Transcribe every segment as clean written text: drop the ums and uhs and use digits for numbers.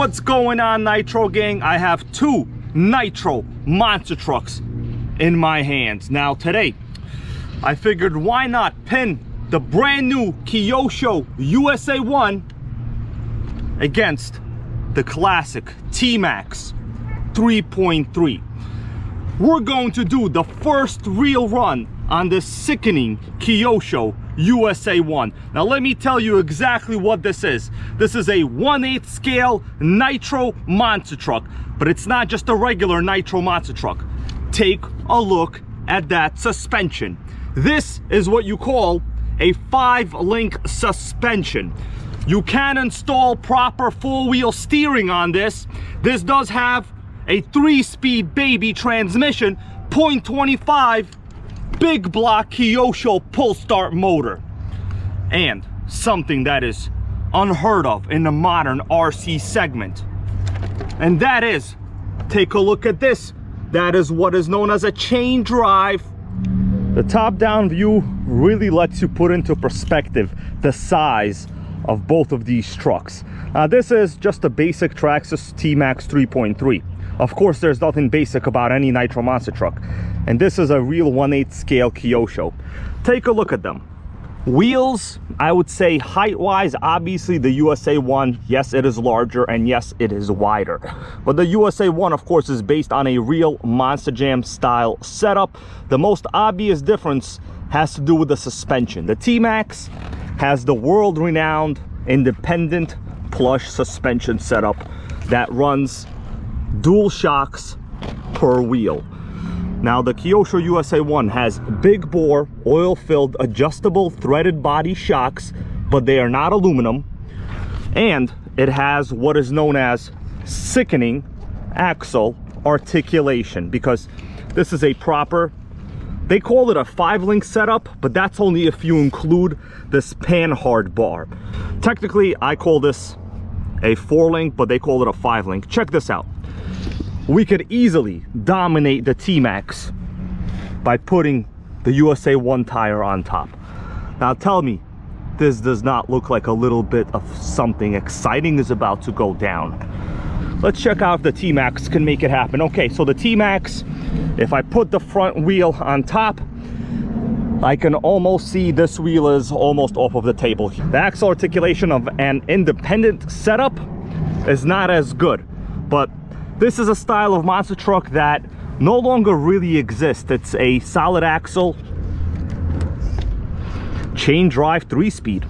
What's going on, Nitro gang? I have two Nitro monster trucks in my hands. Now today, I figured why not pin the brand new Kyosho USA-1 against the classic t-maxx 3.3. We're going to do the first real run on this sickening Kyosho USA-1. Now let me tell you exactly what this is. This is a 1/8 scale Nitro monster truck, but it's not just a regular Nitro monster truck. Take a look at that suspension. This is what you call a 5-link suspension. You can install proper 4-wheel steering on this. This does have a 3-speed baby transmission, 0.25 big block Kyosho pull start motor, and something that is unheard of in the modern RC segment, and that is, take a look at this, that is what is known as a chain drive. The top down view really lets you put into perspective the size of both of these trucks. This is just a basic Traxxas t-maxx 3.3. Of course, there's nothing basic about any Nitro monster truck. And this is a real 1/8 scale Kyosho. Take a look at them. Wheels, I would say height-wise, obviously the USA-1, yes, it is larger, and yes, it is wider. But the USA-1, of course, is based on a real Monster Jam style setup. The most obvious difference has to do with the suspension. The t-maxx has the world-renowned independent plush suspension setup that runs dual shocks per wheel. Now the Kyosho USA-1 has big bore, oil-filled, adjustable threaded body shocks, but they are not aluminum, and it has what is known as sickening axle articulation, because this is a proper, they call it a 5-link setup, but that's only if you include this panhard bar. Technically, I call this a 4-link, but they call it a 5-link. Check this out. We could easily dominate the t-maxx by putting the USA-1 tire on top. Now tell me, this does not look like a little bit of something exciting is about to go down. Let's check out if the t-maxx can make it happen. Okay, so the t-maxx, if I put the front wheel on top, I can almost see this wheel is almost off of the table. The axle articulation of an independent setup is not as good, but this is a style of monster truck that no longer really exists. It's a solid axle, chain drive 3-speed.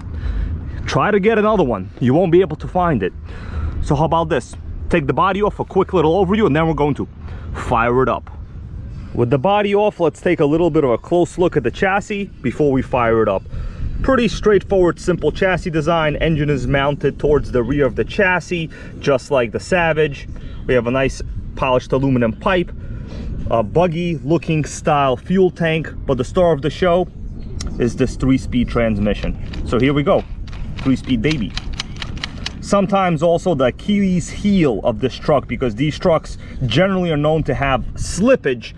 Try to get another one, you won't be able to find it. So how about this? Take the body off, a quick little overview, and then we're going to fire it up. With the body off, let's take a little bit of a close look at the chassis before we fire it up. Pretty straightforward, simple chassis design. Engine is mounted towards the rear of the chassis, just like the Savage. We have a nice polished aluminum pipe, a buggy looking style fuel tank, but the star of the show is this 3-speed transmission. So here we go, 3-speed baby. Sometimes also the Achilles heel of this truck, because these trucks generally are known to have slippage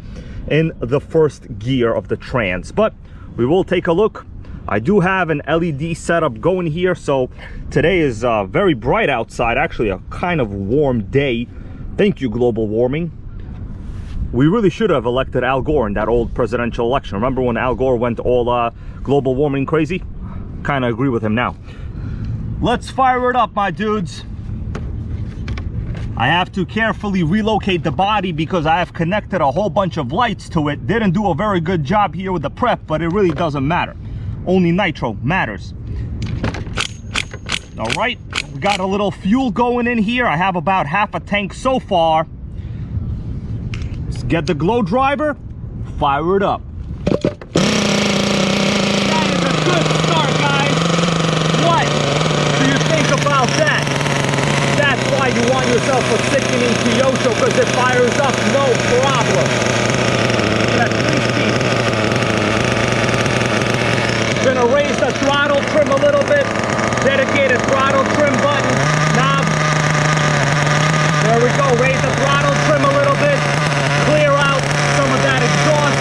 in the first gear of the trans, but we will take a look. I do have an LED setup going here, so today is very bright outside, actually a kind of warm day. Thank you, global warming. We really should have elected Al Gore in that old presidential election. Remember when Al Gore went all global warming crazy? Kind of agree with him now. Let's fire it up, my dudes. I have to carefully relocate the body because I have connected a whole bunch of lights to it. Didn't do a very good job here with the prep, but it really doesn't matter. Only Nitro matters. All right, we got a little fuel going in here. I have about half a tank so far. Let's get the glow driver, fire it up. That is a good start, guys. What do you think about that? That's why you want yourself a sickening Kyosho, because it fires up no problem. That's 3 speed. Gonna raise the throttle trim a little bit. Dedicated throttle trim button, knob. There we go, raise the throttle trim a little bit. Clear out some of that exhaust.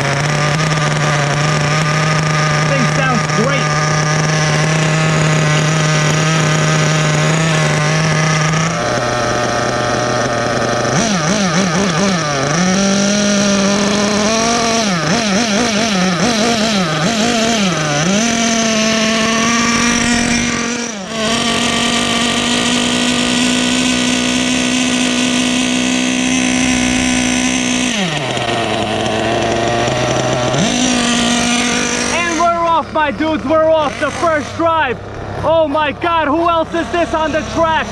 Dudes, we're off the first drive. Oh my God, who else is this on the track?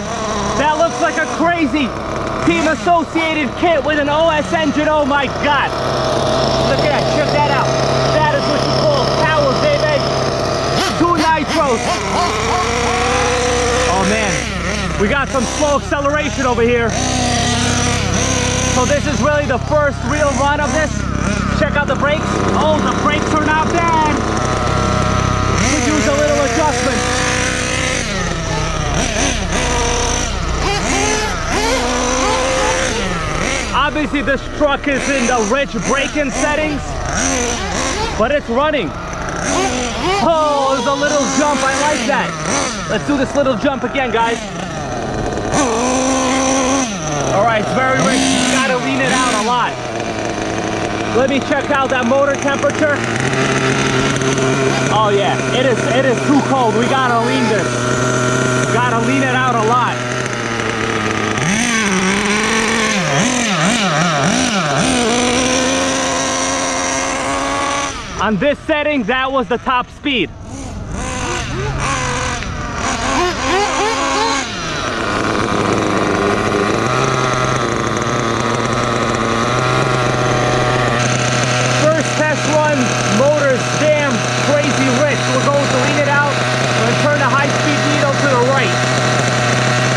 That looks like a crazy team associated kit with an OS engine. Oh my God. Look at that, check that out. That is what you call power, baby. 2 nitros. Oh man, we got some slow acceleration over here. So this is really the first real run of this. Check out the brakes. Oh, the brakes are not bad. Could use a little adjustment. Obviously this truck is in the rich braking settings, but it's running. Oh, there's a little jump, I like that. Let's do this little jump again, guys. All right, it's very rich, you gotta lean it out a lot. Let me check out that motor temperature. Oh yeah, it is too cold, we gotta lean this. Gotta lean it out a lot. On this setting, that was the top speed. First test run, motor's damn crazy rich. We're going to lean it out. We're going to turn the high-speed needle to the right.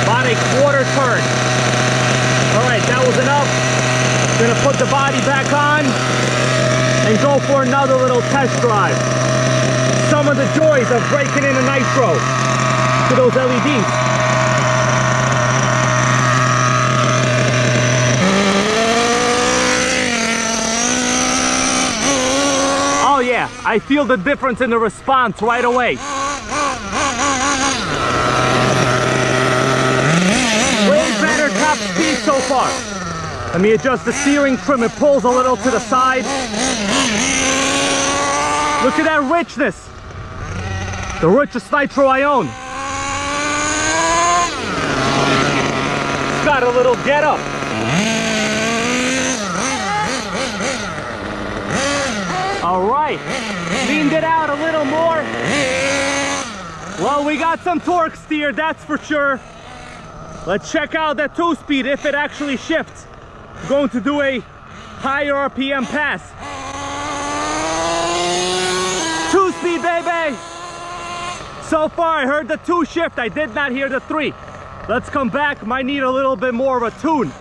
About a quarter turn. All right, that was enough. Going to put the body back on and go for another little test drive. Some of the joys of breaking in a nitro to those LEDs. Oh yeah, I feel the difference in the response right away. Way better top speed so far. Let me adjust the steering trim, it pulls a little to the side. Look at that richness. The richest nitro I own. It's got a little get up. All right, leaned it out a little more. Well, we got some torque steer, that's for sure. Let's check out that 2-speed if it actually shifts. I'm going to do a higher RPM pass. 2-speed, baby! So far, I heard the 2 shift. I did not hear the 3. Let's come back. Might need a little bit more of a tune.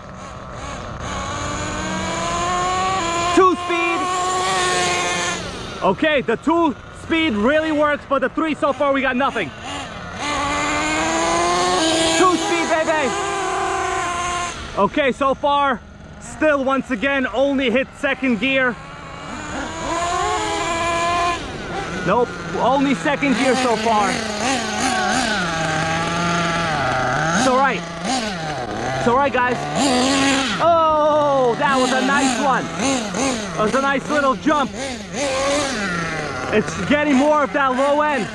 2-speed. Okay, the 2-speed really works, but the 3 so far, we got nothing. 2-speed, baby! Okay, so far, still, once again, only hit 2nd gear. Nope, only 2nd gear so far. It's alright. It's alright, guys. Oh, that was a nice one. That was a nice little jump. It's getting more of that low end.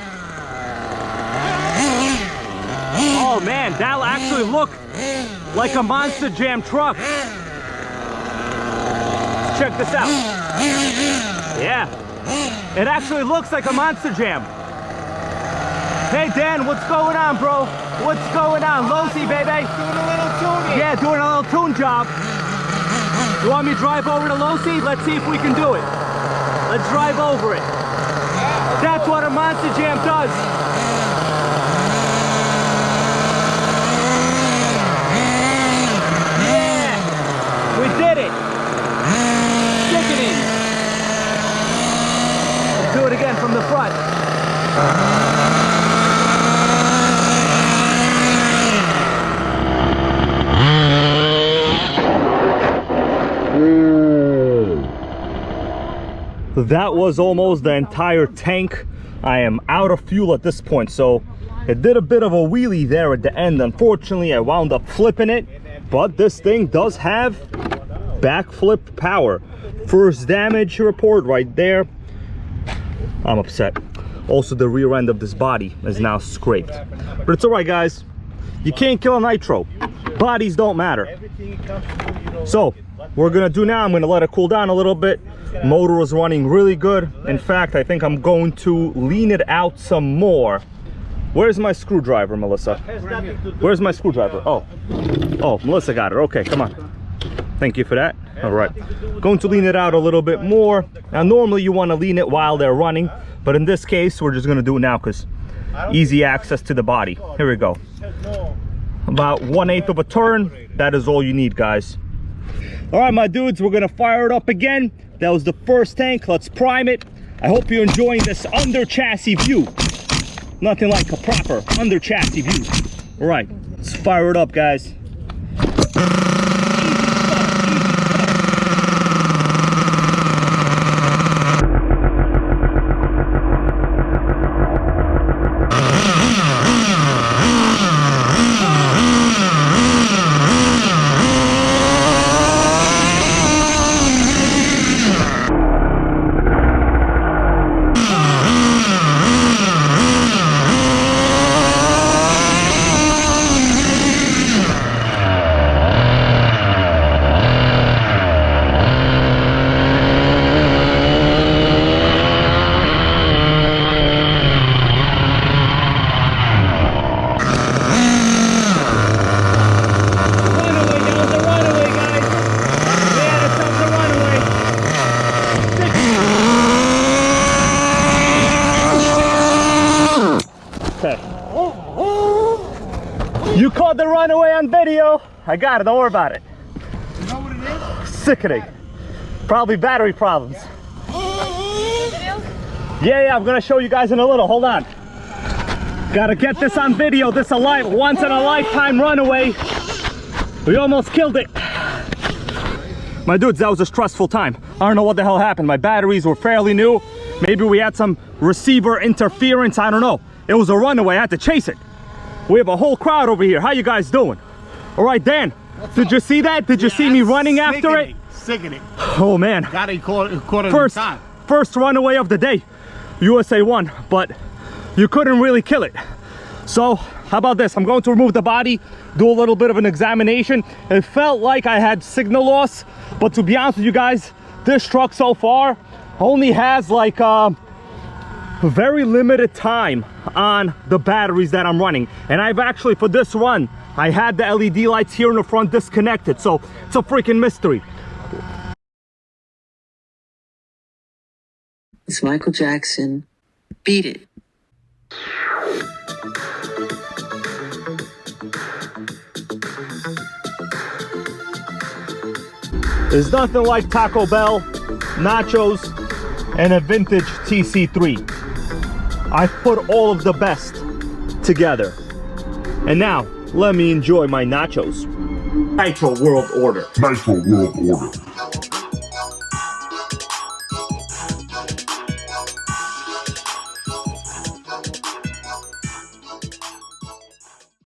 Oh man, that actually looked like a Monster Jam truck. Check this out. Yeah, it actually looks like a Monster Jam. Hey Dan, what's going on, bro? What's going on? Losi, baby. Doing a little tuning. Yeah, doing a little tune job. You want me to drive over to Losi? Let's see if we can do it. Let's drive over it. Yeah, that's what a Monster Jam does. Yeah, we did it. Let's do it again from the front. That was almost the entire tank. I am out of fuel at this point, so it did a bit of a wheelie there at the end. Unfortunately, I wound up flipping it, but this thing does have backflip power. First damage report right there. I'm upset. Also, the rear end of this body is now scraped, but it's all right, guys. You can't kill a nitro. Bodies don't matter. So we're gonna do now, I'm gonna let it cool down a little bit. Motor was running really good. In fact, I think I'm going to lean it out some more. Where's my screwdriver, Melissa? Where's my screwdriver? Oh, Melissa got it. Okay, come on. Thank you for that. All right, going to lean it out a little bit more. Now, normally you want to lean it while they're running, but in this case, we're just going to do it now because easy access to the body. Here we go. About 1/8 of a turn. That is all you need, guys. All right, my dudes, we're gonna fire it up again. That was the first tank. Let's prime it. I hope you're enjoying this under chassis view. Nothing like a proper under chassis view. All right, let's fire it up, guys. You caught the Runaway on video. I got it, don't worry about it. You know what it is? Sickening. Probably battery problems. Yeah, I'm gonna show you guys in a little, hold on. Gotta get this on video. This a once in a lifetime Runaway. We almost killed it. My dudes, that was a stressful time. I don't know what the hell happened. My batteries were fairly new. Maybe we had some receiver interference, I don't know. It was a Runaway, I had to chase it. We have a whole crowd over here. How you guys doing? All right, Dan, did you see that? Did you see me running after it? Sickening. Oh man. Got it caught it in time. First Runaway of the day, USA-1, but you couldn't really kill it. So how about this? I'm going to remove the body, do a little bit of an examination. It felt like I had signal loss, but to be honest with you guys, this truck so far only has like very limited time on the batteries that I'm running. And I've actually, for this run, I had the LED lights here in the front disconnected, so it's a freaking mystery. It's Michael Jackson. Beat it. There's nothing like Taco Bell, nachos, and a vintage TC3. I've put all of the best together. And now, let me enjoy my nachos. Nitro World Order. Nitro World Order.